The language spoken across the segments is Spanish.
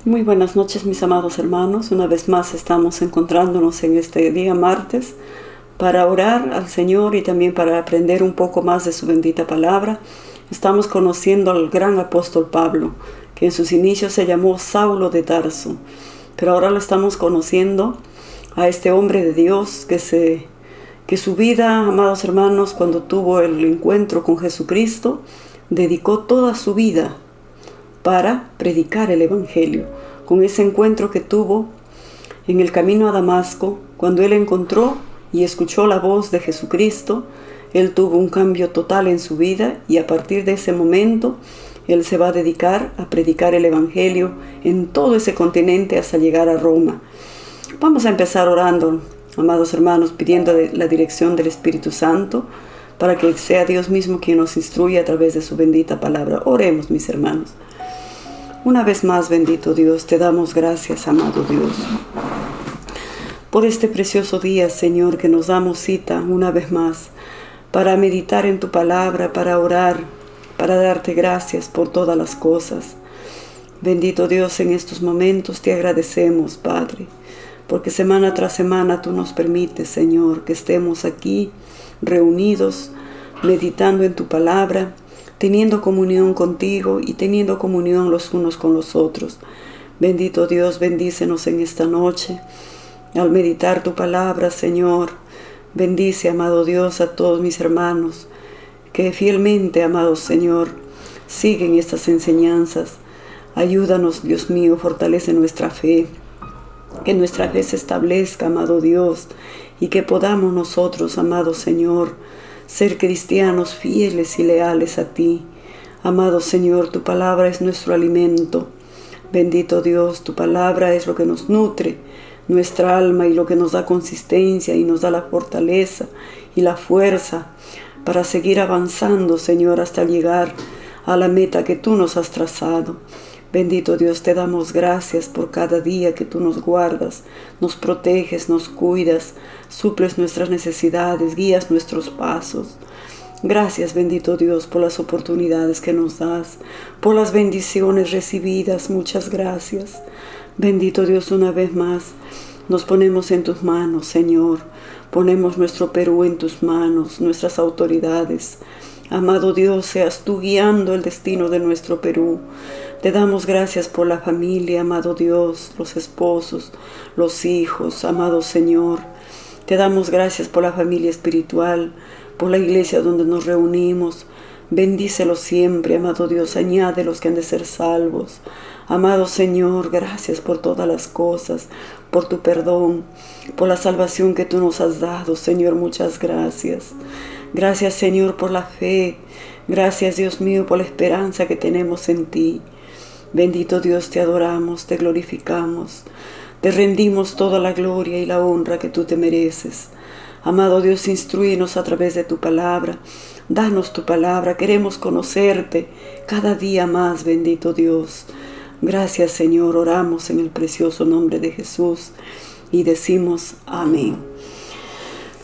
Muy buenas noches, mis amados hermanos. Una vez más estamos encontrándonos en este día martes para orar al Señor y también para aprender un poco más de su bendita palabra. Estamos conociendo al gran apóstol Pablo, que en sus inicios se llamó Saulo de Tarso, pero ahora lo estamos conociendo a este hombre de Dios que su vida, amados hermanos, cuando tuvo el encuentro con Jesucristo, dedicó toda su vida para predicar el Evangelio. Con ese encuentro que tuvo en el camino a Damasco, cuando él encontró y escuchó la voz de Jesucristo, él tuvo un cambio total en su vida y a partir de ese momento él se va a dedicar a predicar el Evangelio en todo ese continente hasta llegar a Roma. Vamos a empezar orando, amados hermanos, pidiendo la dirección del Espíritu Santo para que sea Dios mismo quien nos instruya a través de su bendita palabra. Oremos, mis hermanos. Una vez más, bendito Dios, te damos gracias, amado Dios, por este precioso día, Señor, que nos damos cita una vez más para meditar en tu palabra, para orar, para darte gracias por todas las cosas. Bendito Dios, en estos momentos te agradecemos, Padre, porque semana tras semana tú nos permites, Señor, que estemos aquí reunidos, meditando en tu palabra, teniendo comunión contigo y teniendo comunión los unos con los otros. Bendito Dios, bendícenos en esta noche. Al meditar tu palabra, Señor, bendice, amado Dios, a todos mis hermanos que fielmente, amado Señor, siguen estas enseñanzas. Ayúdanos, Dios mío, fortalece nuestra fe, que nuestra fe se establezca, amado Dios, y que podamos nosotros, amado Señor, ser cristianos fieles y leales a ti. Amado Señor, tu palabra es nuestro alimento. Bendito Dios, tu palabra es lo que nos nutre nuestra alma y lo que nos da consistencia y nos da la fortaleza y la fuerza para seguir avanzando, Señor, hasta llegar a la meta que tú nos has trazado. Bendito Dios, te damos gracias por cada día que tú nos guardas, nos proteges, nos cuidas, suples nuestras necesidades, guías nuestros pasos. Gracias, bendito Dios, por las oportunidades que nos das, por las bendiciones recibidas. Muchas gracias. Bendito Dios, una vez más, nos ponemos en tus manos, Señor. Ponemos nuestro Perú en tus manos, nuestras autoridades. Amado Dios, seas tú guiando el destino de nuestro Perú. Te damos gracias por la familia, amado Dios, los esposos, los hijos, amado Señor. Te damos gracias por la familia espiritual, por la iglesia donde nos reunimos. Bendícelos siempre, amado Dios, añade los que han de ser salvos. Amado Señor, gracias por todas las cosas, por tu perdón, por la salvación que tú nos has dado, Señor, muchas gracias. Gracias, Señor, por la fe. Gracias, Dios mío, por la esperanza que tenemos en ti. Bendito Dios, te adoramos, te glorificamos, te rendimos toda la gloria y la honra que tú te mereces. Amado Dios, instrúyenos a través de tu palabra. Danos tu palabra, queremos conocerte cada día más, bendito Dios. Gracias, Señor, oramos en el precioso nombre de Jesús y decimos amén.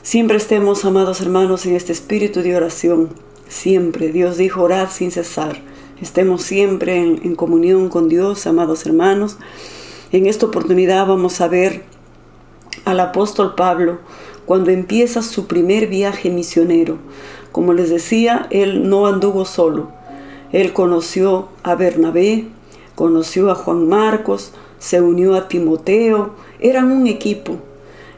Siempre estemos, amados hermanos, en este espíritu de oración. Siempre, Dios dijo, orad sin cesar. Estemos siempre en comunión con Dios, amados hermanos. En esta oportunidad vamos a ver al apóstol Pablo cuando empieza su primer viaje misionero. Como les decía, él no anduvo solo. Él conoció a Bernabé, conoció a Juan Marcos, se unió a Timoteo. Eran un equipo.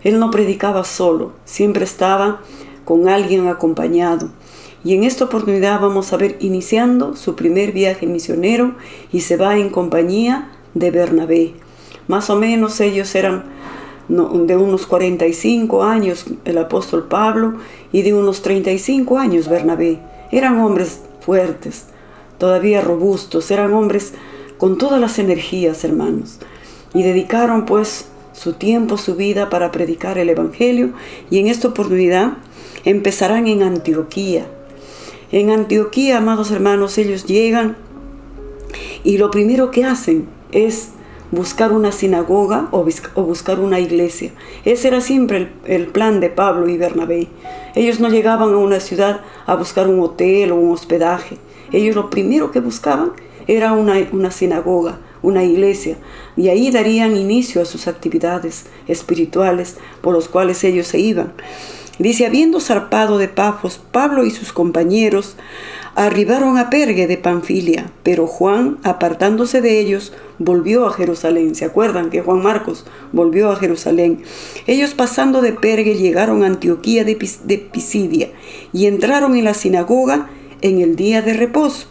Él no predicaba solo, siempre estaba con alguien acompañado. Y en esta oportunidad vamos a ver iniciando su primer viaje misionero y se va en compañía de Bernabé. Más o menos ellos eran de unos 45 años el apóstol Pablo y de unos 35 años Bernabé. Eran hombres fuertes, todavía robustos, eran hombres con todas las energías, hermanos. Y dedicaron pues su tiempo, su vida para predicar el Evangelio. Y en esta oportunidad empezarán en Antioquía. En Antioquía, amados hermanos, ellos llegan y lo primero que hacen es buscar una sinagoga o buscar una iglesia. Ese era siempre el plan de Pablo y Bernabé. Ellos no llegaban a una ciudad a buscar un hotel o un hospedaje. Ellos lo primero que buscaban era una sinagoga, una iglesia, y ahí darían inicio a sus actividades espirituales por los cuales ellos se iban. Dice, habiendo zarpado de Pafos, Pablo y sus compañeros arribaron a Perge de Panfilia, pero Juan, apartándose de ellos, volvió a Jerusalén. ¿Se acuerdan que Juan Marcos volvió a Jerusalén? Ellos pasando de Perge llegaron a Antioquía de Pisidia y entraron en la sinagoga en el día de reposo.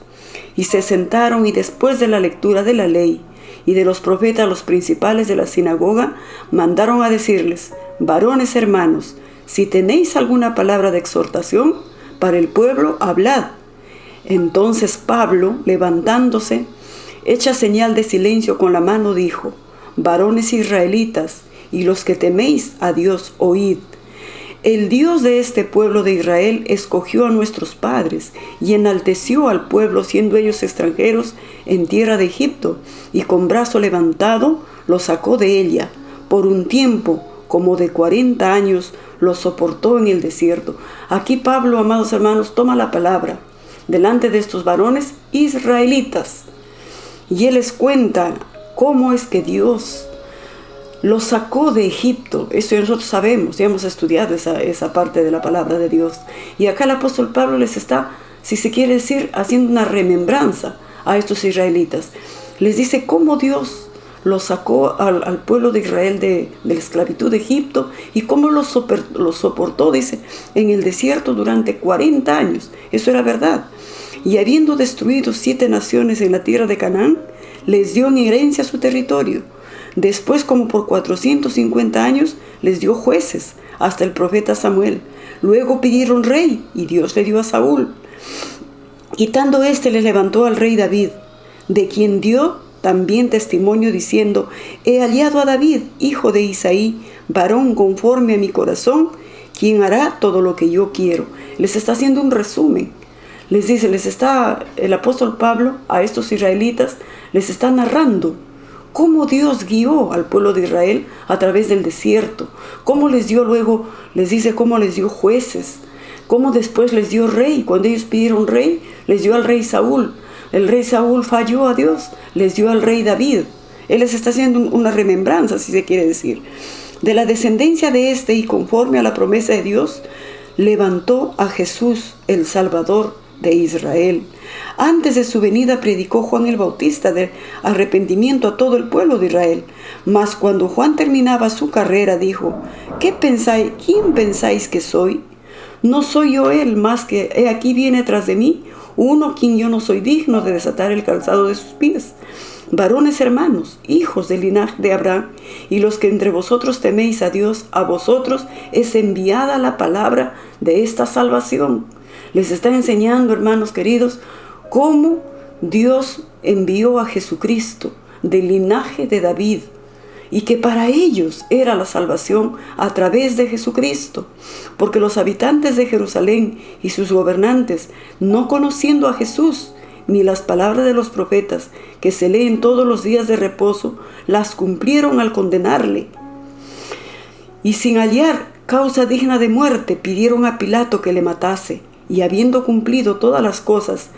Y se sentaron, y después de la lectura de la ley y de los profetas, los principales de la sinagoga mandaron a decirles: varones hermanos, si tenéis alguna palabra de exhortación para el pueblo, hablad. Entonces Pablo, levantándose, hecha señal de silencio con la mano, dijo: varones israelitas, y los que teméis a Dios, oíd. El Dios de este pueblo de Israel escogió a nuestros padres y enalteció al pueblo, siendo ellos extranjeros en tierra de Egipto, y con brazo levantado los sacó de ella. Por un tiempo como de 40 años los soportó en el desierto. Aquí Pablo, amados hermanos, toma la palabra delante de estos varones israelitas, y él les cuenta cómo es que Dios los sacó de Egipto. Eso ya nosotros sabemos, ya hemos estudiado esa parte de la palabra de Dios. Y acá el apóstol Pablo les está, si se quiere decir, haciendo una remembranza a estos israelitas. Les dice cómo Dios los sacó al pueblo de Israel de la esclavitud de Egipto, y cómo los soportó, dice, en el desierto durante 40 años. Eso era verdad. Y habiendo destruido 7 naciones en la tierra de Canaán, les dio en herencia su territorio. Después, como por 450 años, les dio jueces, hasta el profeta Samuel. Luego pidieron rey, y Dios le dio a Saúl. Quitando éste, les levantó al rey David, de quien dio también testimonio diciendo: he hallado a David, hijo de Isaí, varón conforme a mi corazón, quien hará todo lo que yo quiero. Les está haciendo un resumen. Les dice, el apóstol Pablo a estos israelitas les está narrando cómo Dios guió al pueblo de Israel a través del desierto, cómo les dio luego, les dice cómo les dio jueces, cómo después les dio rey. Cuando ellos pidieron rey, les dio al rey Saúl. El rey Saúl falló a Dios, les dio al rey David. Él les está haciendo una remembranza, si se quiere decir. De la descendencia de este, y conforme a la promesa de Dios, levantó a Jesús, el Salvador de Israel. Antes de su venida predicó Juan el Bautista de arrepentimiento a todo el pueblo de Israel. Mas cuando Juan terminaba su carrera, dijo: ¿qué pensáis? ¿Quién pensáis que soy? No soy yo él, más que he aquí viene tras de mí uno quien yo no soy digno de desatar el calzado de sus pies. Varones hermanos, hijos del linaje de Abraham, y los que entre vosotros teméis a Dios, a vosotros es enviada la palabra de esta salvación. Les está enseñando, hermanos queridos, cómo Dios envió a Jesucristo del linaje de David, y que para ellos era la salvación a través de Jesucristo, porque los habitantes de Jerusalén y sus gobernantes, no conociendo a Jesús ni las palabras de los profetas que se leen todos los días de reposo, las cumplieron al condenarle. Y sin hallar causa digna de muerte, pidieron a Pilato que le matase, y habiendo cumplido todas las cosas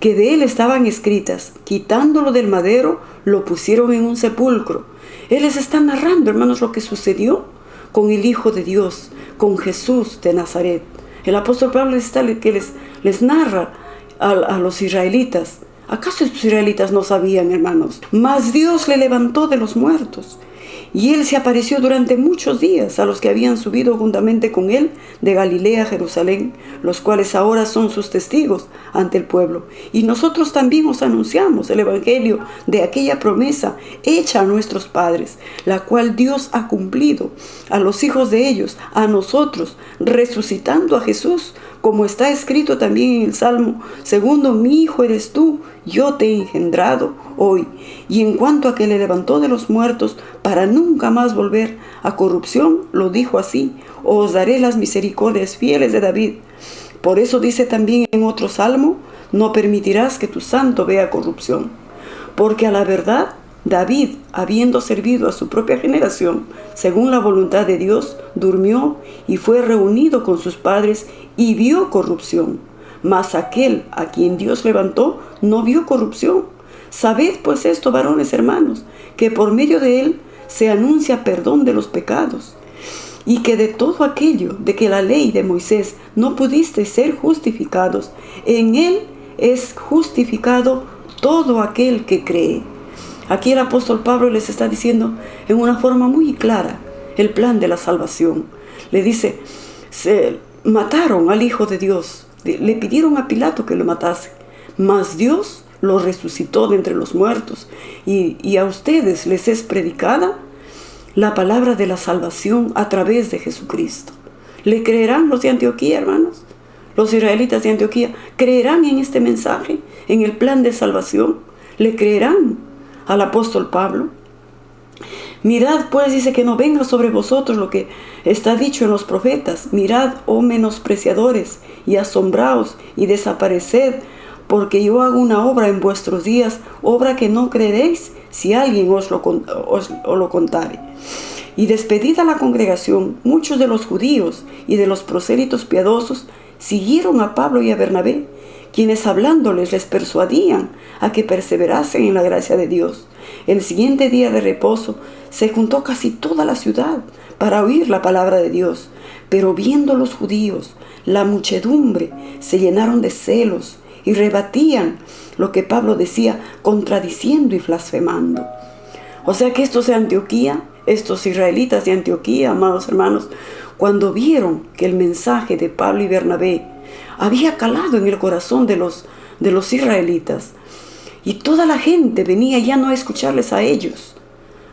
que de él estaban escritas, quitándolo del madero, lo pusieron en un sepulcro. Él les está narrando, hermanos, lo que sucedió con el Hijo de Dios, con Jesús de Nazaret. El apóstol Pablo les narra a los israelitas. ¿Acaso estos israelitas no sabían, hermanos? Mas Dios le levantó de los muertos, y él se apareció durante muchos días a los que habían subido juntamente con él de Galilea a Jerusalén, los cuales ahora son sus testigos ante el pueblo. Y nosotros también os anunciamos el evangelio de aquella promesa hecha a nuestros padres, la cual Dios ha cumplido a los hijos de ellos, a nosotros, resucitando a Jesús, como está escrito también en el Salmo: segundo, mi hijo eres tú, yo te he engendrado hoy. Y en cuanto a que le levantó de los muertos para nunca más volver a corrupción, lo dijo así: os daré las misericordias fieles de David. Por eso dice también en otro salmo: no permitirás que tu santo vea corrupción. Porque a la verdad, David, habiendo servido a su propia generación, según la voluntad de Dios, durmió y fue reunido con sus padres y vio corrupción. Mas aquel a quien Dios levantó no vio corrupción. Sabed pues esto, varones hermanos, que por medio de él se anuncia perdón de los pecados, y que de todo aquello de que la ley de Moisés no pudisteis ser justificados, en él es justificado todo aquel que cree. Aquí el apóstol Pablo les está diciendo en una forma muy clara el plan de la salvación. Le dice, se mataron al Hijo de Dios, le pidieron a Pilato que lo matase, mas Dios lo resucitó de entre los muertos, y a ustedes les es predicada la palabra de la salvación a través de Jesucristo. ¿Le creerán los de Antioquía, hermanos? Los israelitas de Antioquía, ¿creerán en este mensaje, en el plan de salvación? ¿Le creerán al apóstol Pablo? Mirad pues, dice, que no venga sobre vosotros lo que está dicho en los profetas. Mirad, oh menospreciadores, y asombraos y desapareced, porque yo hago una obra en vuestros días, obra que no creeréis si alguien os lo contare. Y despedida la congregación, muchos de los judíos y de los prosélitos piadosos siguieron a Pablo y a Bernabé, quienes hablándoles les persuadían a que perseverasen en la gracia de Dios. El siguiente día de reposo se juntó casi toda la ciudad para oír la palabra de Dios, pero viendo los judíos la muchedumbre, se llenaron de celos y rebatían lo que Pablo decía, contradiciendo y blasfemando. O sea que estos de Antioquía, estos israelitas de Antioquía, amados hermanos, cuando vieron que el mensaje de Pablo y Bernabé había calado en el corazón de los israelitas, y toda la gente venía ya no a escucharles a ellos,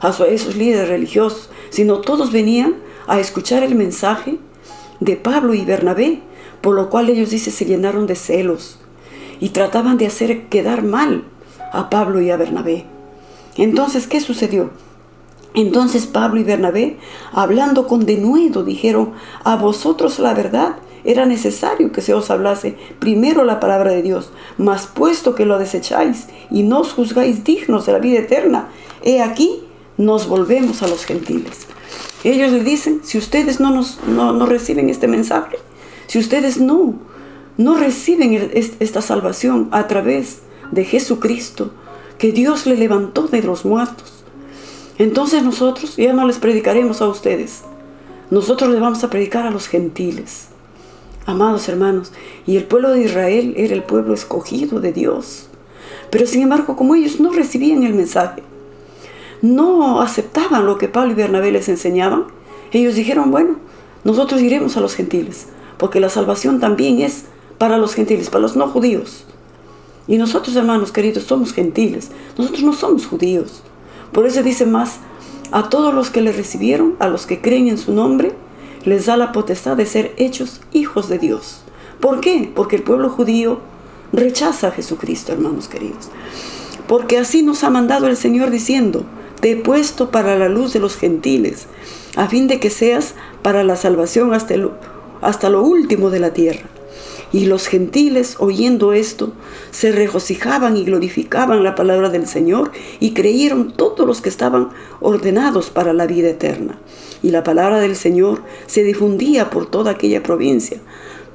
a esos líderes religiosos, sino todos venían a escuchar el mensaje de Pablo y Bernabé, por lo cual ellos, dice, se llenaron de celos y trataban de hacer quedar mal a Pablo y a Bernabé. Entonces, ¿qué sucedió? Entonces Pablo y Bernabé, hablando con denuedo, dijeron, a vosotros la verdad era necesario que se os hablase primero la palabra de Dios, mas puesto que lo desecháis y no os juzgáis dignos de la vida eterna, he aquí nos volvemos a los gentiles. Ellos le dicen, si ustedes no reciben este mensaje, si ustedes no reciben esta salvación a través de Jesucristo, que Dios le levantó de los muertos, entonces nosotros ya no les predicaremos a ustedes. Nosotros les vamos a predicar a los gentiles. Amados hermanos, y el pueblo de Israel era el pueblo escogido de Dios. Pero sin embargo, como ellos no recibían el mensaje, no aceptaban lo que Pablo y Bernabé les enseñaban, ellos dijeron, bueno, nosotros iremos a los gentiles, porque la salvación también es para los gentiles, para los no judíos. Y nosotros, hermanos queridos, somos gentiles, nosotros no somos judíos. Por eso dice más, a todos los que le recibieron, a los que creen en su nombre, les da la potestad de ser hechos hijos de Dios. ¿Por qué? Porque el pueblo judío rechaza a Jesucristo, hermanos queridos. Porque así nos ha mandado el Señor diciendo, te he puesto para la luz de los gentiles, a fin de que seas para la salvación hasta lo último de la tierra. Y los gentiles, oyendo esto, se regocijaban y glorificaban la palabra del Señor, y creyeron todos los que estaban ordenados para la vida eterna. Y la palabra del Señor se difundía por toda aquella provincia.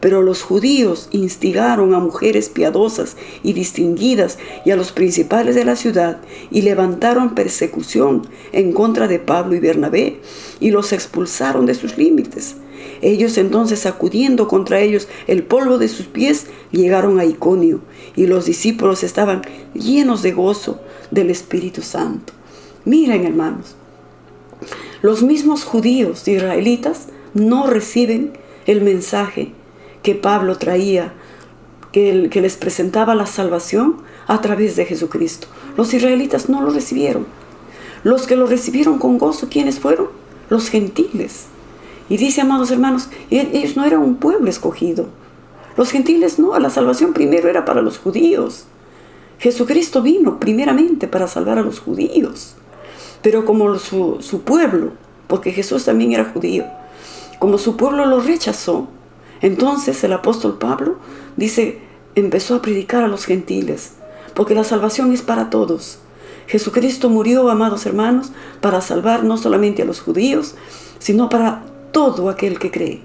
Pero los judíos instigaron a mujeres piadosas y distinguidas y a los principales de la ciudad, y levantaron persecución en contra de Pablo y Bernabé, y los expulsaron de sus límites. Ellos entonces, sacudiendo contra ellos el polvo de sus pies, llegaron a Iconio, y los discípulos estaban llenos de gozo del Espíritu Santo. Miren, hermanos, los mismos judíos israelitas no reciben el mensaje que Pablo traía, que les presentaba la salvación a través de Jesucristo. Los israelitas no lo recibieron. Los que lo recibieron con gozo, ¿quiénes fueron? Los gentiles. Y dice, amados hermanos, ellos no eran un pueblo escogido. Los gentiles no, la salvación primero era para los judíos. Jesucristo vino primeramente para salvar a los judíos. Pero como su pueblo, porque Jesús también era judío, como su pueblo lo rechazó, entonces el apóstol Pablo dice, empezó a predicar a los gentiles, porque la salvación es para todos. Jesucristo murió, amados hermanos, para salvar no solamente a los judíos, sino para todo aquel que cree.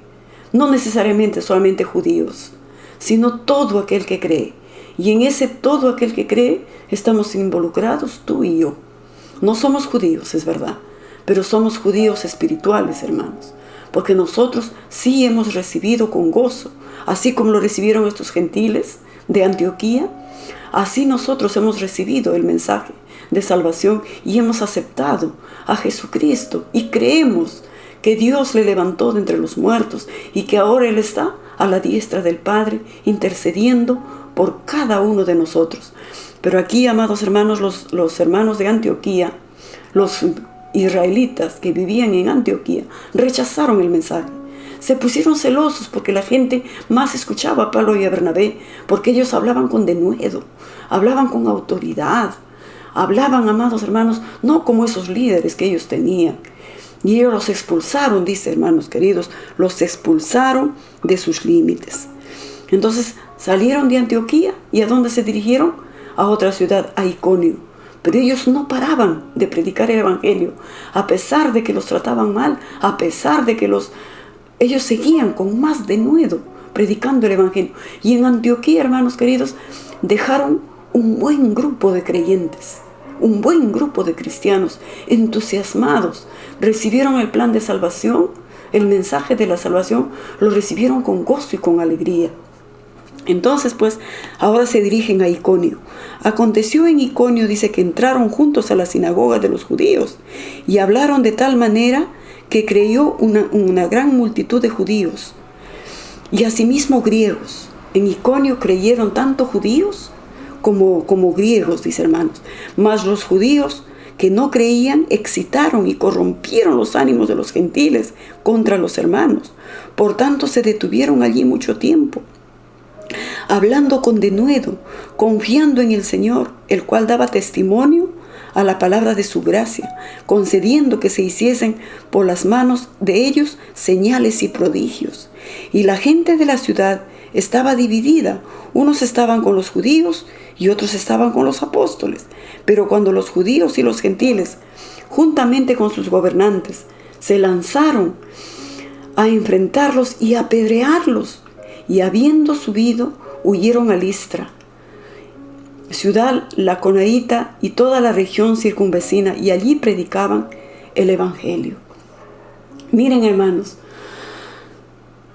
No necesariamente solamente judíos, sino todo aquel que cree. Y en ese todo aquel que cree, estamos involucrados tú y yo. No somos judíos, es verdad, pero somos judíos espirituales, hermanos, porque nosotros sí hemos recibido con gozo, así como lo recibieron estos gentiles de Antioquía, así nosotros hemos recibido el mensaje de salvación y hemos aceptado a Jesucristo y creemos que Dios le levantó de entre los muertos y que ahora Él está a la diestra del Padre intercediendo por cada uno de nosotros. Pero aquí, amados hermanos, los hermanos de Antioquía, los israelitas que vivían en Antioquía, rechazaron el mensaje. Se pusieron celosos porque la gente más escuchaba a Pablo y a Bernabé, porque ellos hablaban con denuedo, hablaban con autoridad, hablaban, amados hermanos, no como esos líderes que ellos tenían. Y ellos los expulsaron, dice, hermanos queridos, los expulsaron de sus límites. Entonces salieron de Antioquía y ¿a dónde se dirigieron? A otra ciudad, a Iconio. Pero ellos no paraban de predicar el evangelio, a pesar de que los trataban mal, a pesar de que ellos seguían con más denuedo predicando el evangelio. Y en Antioquía, hermanos queridos, dejaron un buen grupo de creyentes, un buen grupo de cristianos entusiasmados. Recibieron el plan de salvación, el mensaje de la salvación, lo recibieron con gozo y con alegría. Entonces, pues, ahora se dirigen a Iconio. Aconteció en Iconio, dice, que entraron juntos a la sinagoga de los judíos y hablaron de tal manera que creyó una gran multitud de judíos y asimismo griegos. En Iconio creyeron tanto judíos como griegos, dice, hermanos. Mas los judíos que no creían excitaron y corrompieron los ánimos de los gentiles contra los hermanos. Por tanto, se detuvieron allí mucho tiempo, hablando con denuedo, confiando en el Señor, el cual daba testimonio a la palabra de su gracia, concediendo que se hiciesen por las manos de ellos señales y prodigios. Y la gente de la ciudad estaba dividida, unos estaban con los judíos y otros estaban con los apóstoles. Pero cuando los judíos y los gentiles, juntamente con sus gobernantes, se lanzaron a enfrentarlos y a apedrearlos, y habiendo subido, huyeron a Listra, ciudad laconaíta y toda la región circunvecina, y allí predicaban el evangelio. Miren, hermanos,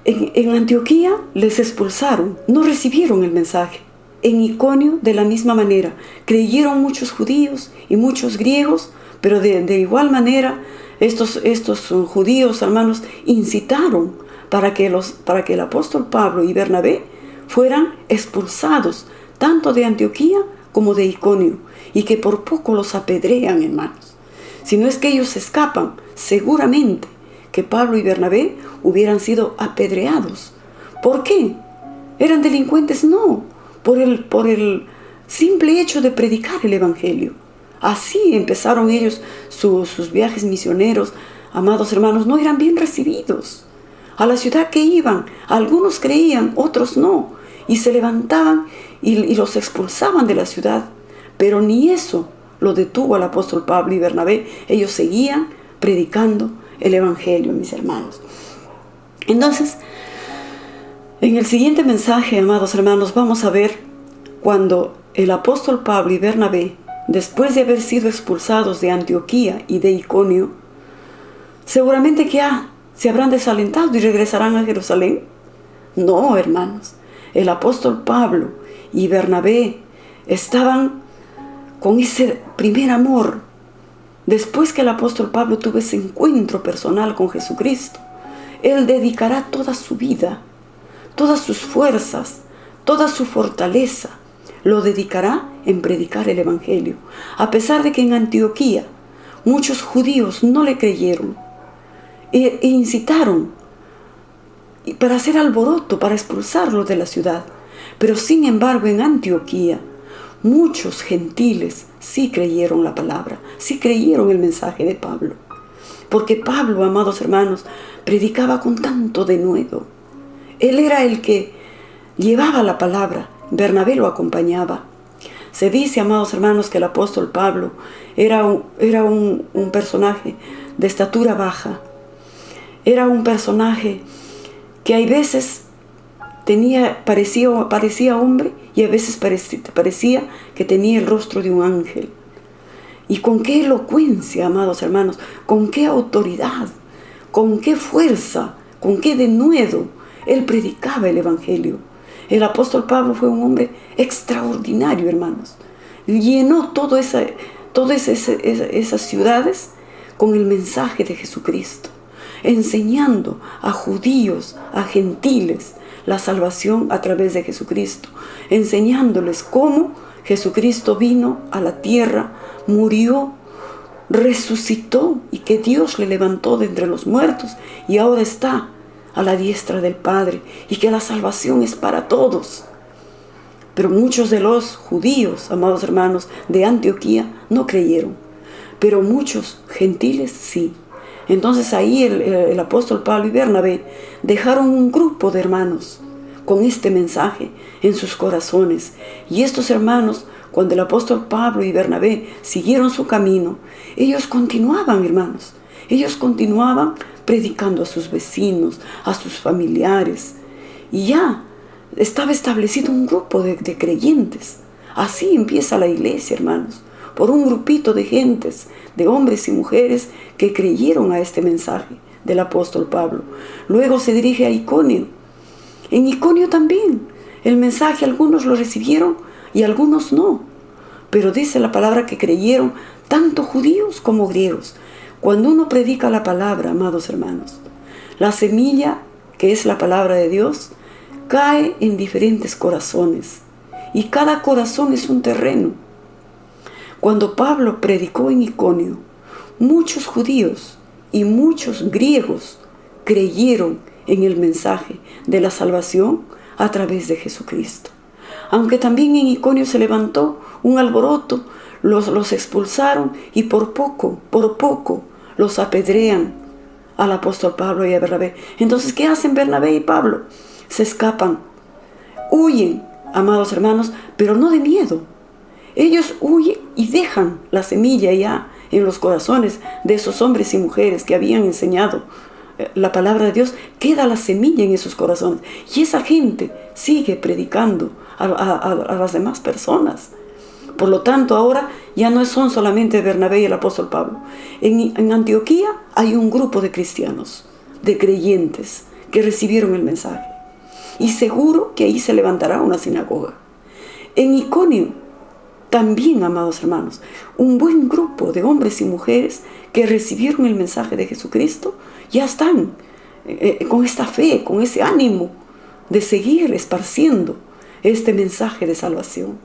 en Antioquía les expulsaron, no recibieron el mensaje. En Iconio, de la misma manera, creyeron muchos judíos y muchos griegos, pero de igual manera estos judíos, hermanos, incitaron para que el apóstol Pablo y Bernabé fueran expulsados tanto de Antioquía como de Iconio, y que por poco los apedrean, hermanos. Si no es que ellos escapan, seguramente que Pablo y Bernabé hubieran sido apedreados. ¿Por qué? ¿Eran delincuentes? No, por el simple hecho de predicar el evangelio. Así empezaron ellos sus viajes misioneros. Amados hermanos, no eran bien recibidos. A la ciudad que iban, algunos creían, otros no, y se levantaban y los expulsaban de la ciudad. Pero ni eso lo detuvo al apóstol Pablo y Bernabé. Ellos seguían predicando el evangelio, mis hermanos. Entonces, en el siguiente mensaje, amados hermanos, vamos a ver cuando el apóstol Pablo y Bernabé, después de haber sido expulsados de Antioquía y de Iconio, seguramente que se habrán desalentado y regresarán a Jerusalén. No, hermanos, el apóstol Pablo y Bernabé estaban con ese primer amor. Después que el apóstol Pablo tuvo ese encuentro personal con Jesucristo, él dedicará toda su vida, todas sus fuerzas, toda su fortaleza, lo dedicará en predicar el evangelio. A pesar de que en Antioquía muchos judíos no le creyeron e incitaron para hacer alboroto, para expulsarlo de la ciudad. Pero sin embargo, en Antioquía muchos gentiles sí creyeron la palabra, sí creyeron el mensaje de Pablo. Porque Pablo, amados hermanos, predicaba con tanto denuedo. Él era el que llevaba la palabra, Bernabé lo acompañaba. Se dice, amados hermanos, que el apóstol Pablo era un personaje de estatura baja. Era un personaje que hay veces parecía hombre y a veces parecía que tenía el rostro de un ángel. Y con qué elocuencia, amados hermanos, con qué autoridad, con qué fuerza, con qué denuedo él predicaba el Evangelio. El apóstol Pablo fue un hombre extraordinario, hermanos. Llenó todas esas ciudades con el mensaje de Jesucristo, enseñando a judíos, a gentiles, la salvación a través de Jesucristo, enseñándoles cómo Jesucristo vino a la tierra, murió, resucitó y que Dios le levantó de entre los muertos y ahora está a la diestra del Padre y que la salvación es para todos. Pero muchos de los judíos, amados hermanos, de Antioquía no creyeron, pero muchos gentiles sí. Entonces ahí el apóstol Pablo y Bernabé dejaron un grupo de hermanos con este mensaje en sus corazones. Y estos hermanos, cuando el apóstol Pablo y Bernabé siguieron su camino, ellos continuaban, hermanos. Ellos continuaban predicando a sus vecinos, a sus familiares. Y ya estaba establecido un grupo de creyentes. Así empieza la iglesia, hermanos, por un grupito de gentes, de hombres y mujeres que creyeron a este mensaje del apóstol Pablo. Luego se dirige a Iconio. En Iconio también el mensaje algunos lo recibieron y algunos no. Pero dice la palabra que creyeron tanto judíos como griegos. Cuando uno predica la palabra, amados hermanos, la semilla, que es la palabra de Dios, cae en diferentes corazones. Y cada corazón es un terreno. Cuando Pablo predicó en Iconio, muchos judíos y muchos griegos creyeron en el mensaje de la salvación a través de Jesucristo. Aunque también en Iconio se levantó un alboroto, los expulsaron y por poco los apedrean al apóstol Pablo y a Bernabé. Entonces, ¿qué hacen Bernabé y Pablo? Se escapan, huyen, amados hermanos, pero no de miedo. Ellos huyen y dejan la semilla ya en los corazones de esos hombres y mujeres que habían enseñado la palabra de Dios. Queda la semilla en esos corazones y esa gente sigue predicando a las demás personas. Por lo tanto, ahora ya no son solamente Bernabé y el apóstol Pablo. En Antioquía hay un grupo de cristianos, de creyentes que recibieron el mensaje. Y seguro que ahí se levantará una sinagoga. En Iconio también, amados hermanos, un buen grupo de hombres y mujeres que recibieron el mensaje de Jesucristo ya están con esta fe, con ese ánimo de seguir esparciendo este mensaje de salvación.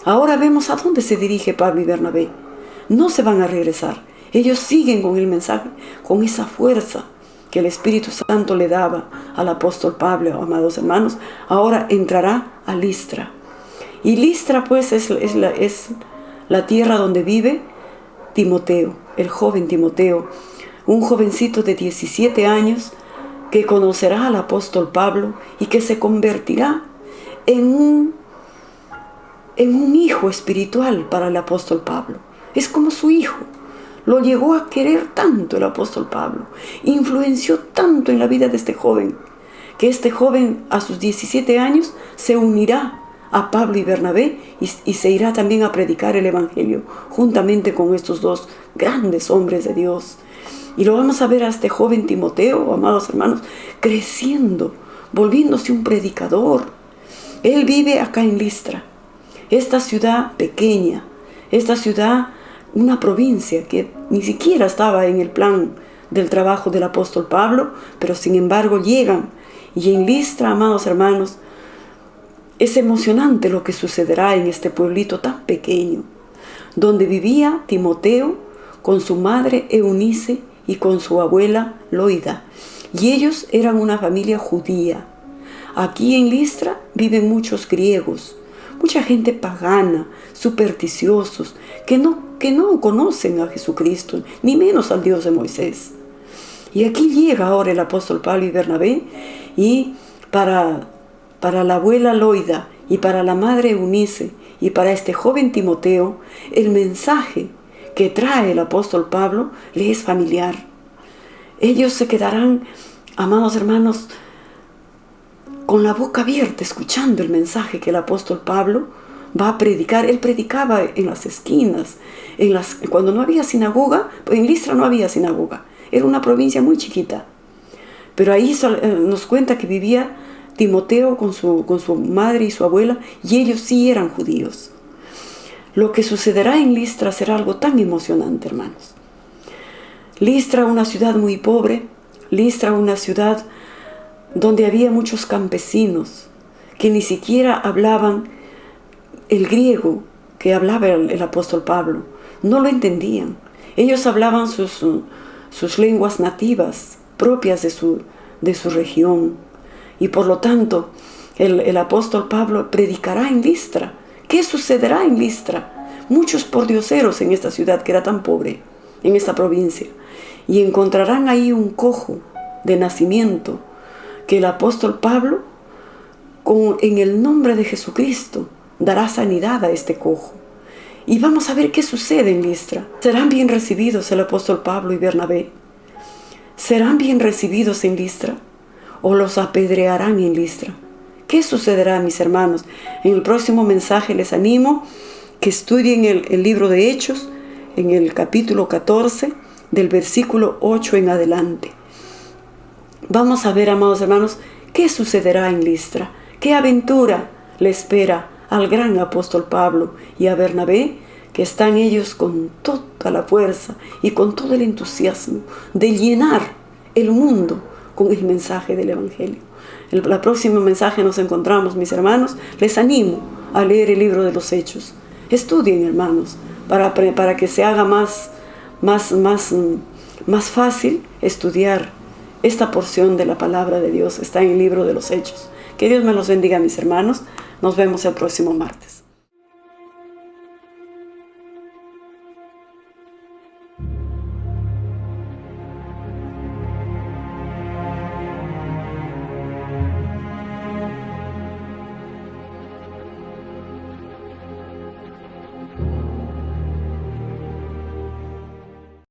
Ahora vemos a dónde se dirige Pablo y Bernabé. No se van a regresar. Ellos siguen con el mensaje, con esa fuerza que el Espíritu Santo le daba al apóstol Pablo, amados hermanos. Ahora entrará a Listra. Y Listra pues es la tierra donde vive Timoteo, el joven Timoteo, un jovencito de 17 años que conocerá al apóstol Pablo y que se convertirá en un hijo espiritual para el apóstol Pablo. Es como su hijo. Lo llegó a querer tanto el apóstol Pablo. Influenció tanto en la vida de este joven, que este joven a sus 17 años se unirá a Pablo y Bernabé y se irá también a predicar el Evangelio juntamente con estos dos grandes hombres de Dios. Y lo vamos a ver a este joven Timoteo, amados hermanos, creciendo, volviéndose un predicador. Él vive acá en Listra, esta ciudad pequeña, esta ciudad, una provincia que ni siquiera estaba en el plan del trabajo del apóstol Pablo, pero sin embargo llegan. Y en Listra, amados hermanos, es emocionante lo que sucederá en este pueblito tan pequeño, donde vivía Timoteo con su madre Eunice y con su abuela Loida. Y ellos eran una familia judía. Aquí en Listra viven muchos griegos, mucha gente pagana, supersticiosos, que no conocen a Jesucristo, ni menos al Dios de Moisés. Y aquí llega ahora el apóstol Pablo y Bernabé, y para la abuela Loida y para la madre Eunice y para este joven Timoteo, el mensaje que trae el apóstol Pablo le es familiar. Ellos se quedarán, amados hermanos, con la boca abierta, escuchando el mensaje que el apóstol Pablo va a predicar. Él predicaba en las esquinas, cuando no había sinagoga. En Listra no había sinagoga, era una provincia muy chiquita. Pero ahí nos cuenta que vivía Timoteo con su madre y su abuela, y ellos sí eran judíos. Lo que sucederá en Listra será algo tan emocionante, hermanos. Listra, una ciudad muy pobre, Listra, una ciudad donde había muchos campesinos que ni siquiera hablaban el griego que hablaba el apóstol Pablo. No lo entendían. Ellos hablaban sus lenguas nativas, propias de su región. Y por lo tanto, el apóstol Pablo predicará en Listra. ¿Qué sucederá en Listra? Muchos pordioseros en esta ciudad que era tan pobre, en esta provincia. Y encontrarán ahí un cojo de nacimiento que el apóstol Pablo, en el nombre de Jesucristo, dará sanidad a este cojo. Y vamos a ver qué sucede en Listra. ¿Serán bien recibidos el apóstol Pablo y Bernabé? ¿Serán bien recibidos en Listra? ¿O los apedrearán en Listra? ¿Qué sucederá, mis hermanos? En el próximo mensaje les animo que estudien el libro de Hechos, en el capítulo 14, del versículo 8 en adelante. Vamos a ver, amados hermanos, qué sucederá en Listra. ¿Qué aventura le espera al gran apóstol Pablo y a Bernabé, que están ellos con toda la fuerza y con todo el entusiasmo de llenar el mundo con el mensaje del Evangelio? El próximo mensaje nos encontramos, mis hermanos. Les animo a leer el libro de los Hechos. Estudien, hermanos, para que se haga más fácil estudiar esta porción de la palabra de Dios. Está en el libro de los Hechos. Que Dios me los bendiga, mis hermanos. Nos vemos el próximo martes.